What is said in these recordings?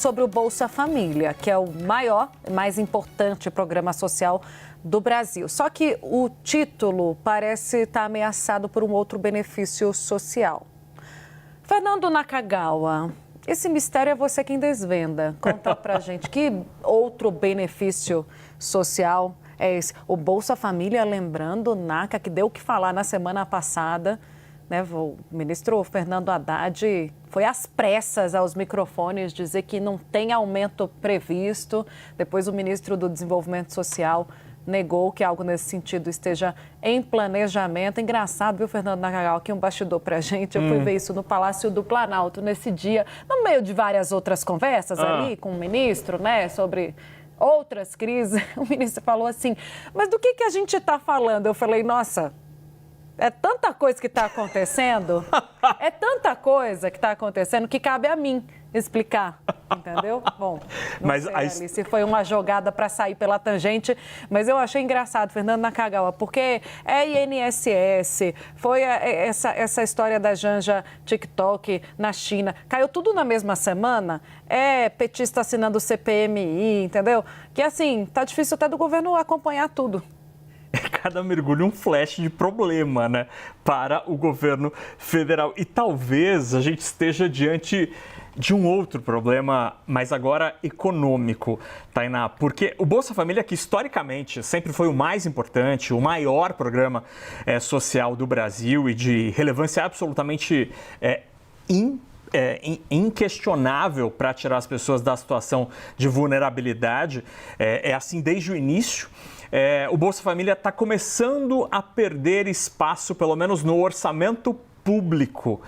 sobre o Bolsa Família, que é o maior e mais importante programa social do Brasil. Só que o título parece estar ameaçado por um outro benefício social. Fernando Nakagawa, esse mistério é você quem desvenda. Conta pra gente que outro benefício social é esse. O Bolsa Família, lembrando, Naka, que deu o que falar na semana passada, né? O ministro Fernando Haddad foi às pressas aos microfones dizer que não tem aumento previsto. Depois o ministro do Desenvolvimento Social negou que algo nesse sentido esteja em planejamento. Engraçado, viu, Fernando Nakagawa, aqui um bastidor pra gente. Eu fui ver isso no Palácio do Planalto nesse dia, no meio de várias outras conversas ali com o ministro, né, sobre outras crises. O ministro falou assim, mas do que a gente está falando? Eu falei, nossa, é tanta coisa que está acontecendo, que cabe a mim explicar, entendeu? Bom, não sei, ali, se foi uma jogada para sair pela tangente, mas eu achei engraçado, Fernando Nakagawa, porque é INSS, foi essa história da Janja TikTok na China, caiu tudo na mesma semana, petista assinando o CPMI, entendeu? Que assim, tá difícil até do governo acompanhar tudo. Cada mergulho um flash de problema, né, para o governo federal. E talvez a gente esteja diante de um outro problema, mas agora econômico, Tainá, porque o Bolsa Família, que historicamente sempre foi o mais importante, o maior programa social do Brasil e de relevância absolutamente inquestionável para tirar as pessoas da situação de vulnerabilidade, é assim desde o início. O Bolsa Família está começando a perder espaço, pelo menos no orçamento público.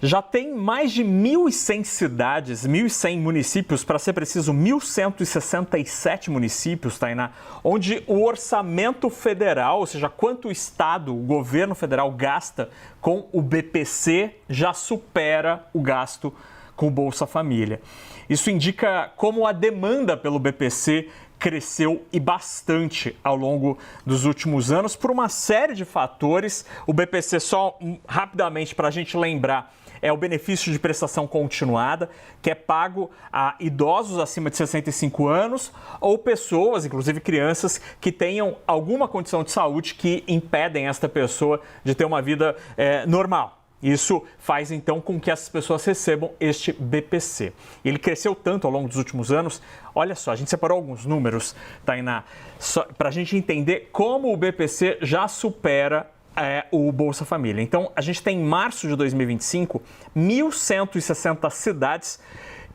Já tem mais de 1.100 cidades, 1.100 municípios, para ser preciso, 1.167 municípios, Tainá, onde o orçamento federal, ou seja, quanto o Estado, o governo federal gasta com o BPC, já supera o gasto com o Bolsa Família. Isso indica como a demanda pelo BPC cresceu e bastante ao longo dos últimos anos por uma série de fatores. O BPC, só rapidamente para a gente lembrar, é o benefício de prestação continuada, que é pago a idosos acima de 65 anos ou pessoas, inclusive crianças, que tenham alguma condição de saúde que impedem esta pessoa de ter uma vida normal. Isso faz, então, com que essas pessoas recebam este BPC. Ele cresceu tanto ao longo dos últimos anos. Olha só, a gente separou alguns números, Tainá, para a gente entender como o BPC já supera o Bolsa Família. Então, a gente tem em março de 2025, 1.160 cidades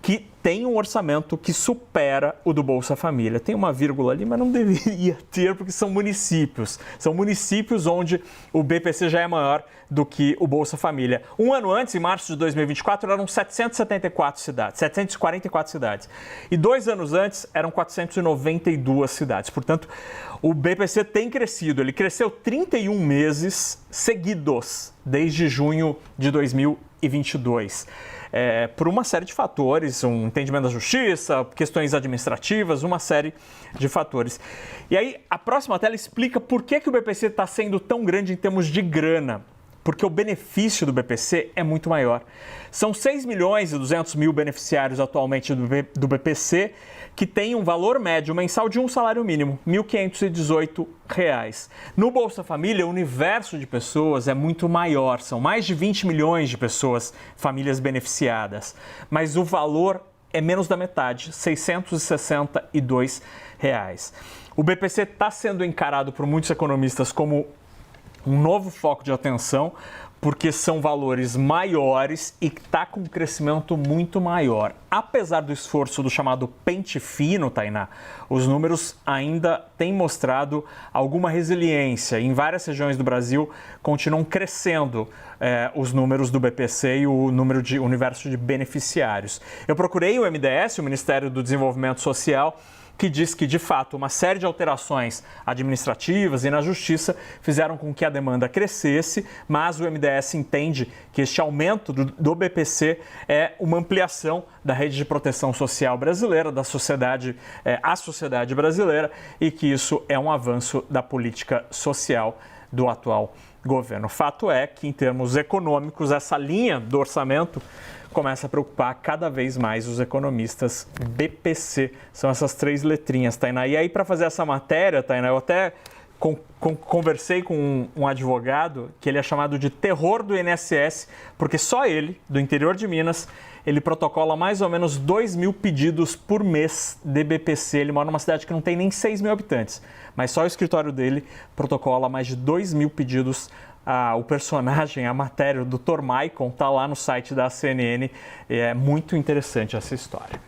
que tem um orçamento que supera o do Bolsa Família. Tem uma vírgula ali, mas não deveria ter, porque são municípios. São municípios onde o BPC já é maior do que o Bolsa Família. Um ano antes, em março de 2024, eram 744 cidades, 744 cidades. E 2 anos antes, eram 492 cidades. Portanto, o BPC tem crescido. Ele cresceu 31 meses seguidos, desde junho de 2022. Por uma série de fatores, um entendimento da justiça, questões administrativas, uma série de fatores. E aí, a próxima tela explica por que o BPC está sendo tão grande em termos de grana. Porque o benefício do BPC é muito maior. São 6.200.000 beneficiários atualmente do BPC, que tem um valor médio mensal de um salário mínimo, R$ 1.518. No Bolsa Família, o universo de pessoas é muito maior, são mais de 20 milhões de pessoas, famílias beneficiadas, mas o valor é menos da metade, R$ 662. O BPC está sendo encarado por muitos economistas como um novo foco de atenção, porque são valores maiores e está com um crescimento muito maior. Apesar do esforço do chamado pente fino, Tainá, os números ainda têm mostrado alguma resiliência. Em várias regiões do Brasil continuam crescendo os números do BPC e o universo de beneficiários. Eu procurei o MDS, o Ministério do Desenvolvimento Social, que diz que, de fato, uma série de alterações administrativas e na justiça fizeram com que a demanda crescesse, mas o MDS entende que este aumento do BPC é uma ampliação da rede de proteção social brasileira, da sociedade, a sociedade brasileira, e que isso é um avanço da política social do atual governo. O fato é que, em termos econômicos, essa linha do orçamento começa a preocupar cada vez mais os economistas. BPC, são essas 3 letrinhas, Tainá. E aí, para fazer essa matéria, Tainá, eu até conversei com um advogado que ele é chamado de terror do INSS, porque só ele, do interior de Minas, ele protocola mais ou menos 2.000 pedidos por mês de BPC. Ele mora numa cidade que não tem nem 6.000 habitantes, mas só o escritório dele protocola mais de 2.000 pedidos. O personagem, a matéria, o Dr. Maicon, está lá no site da CNN. É muito interessante essa história.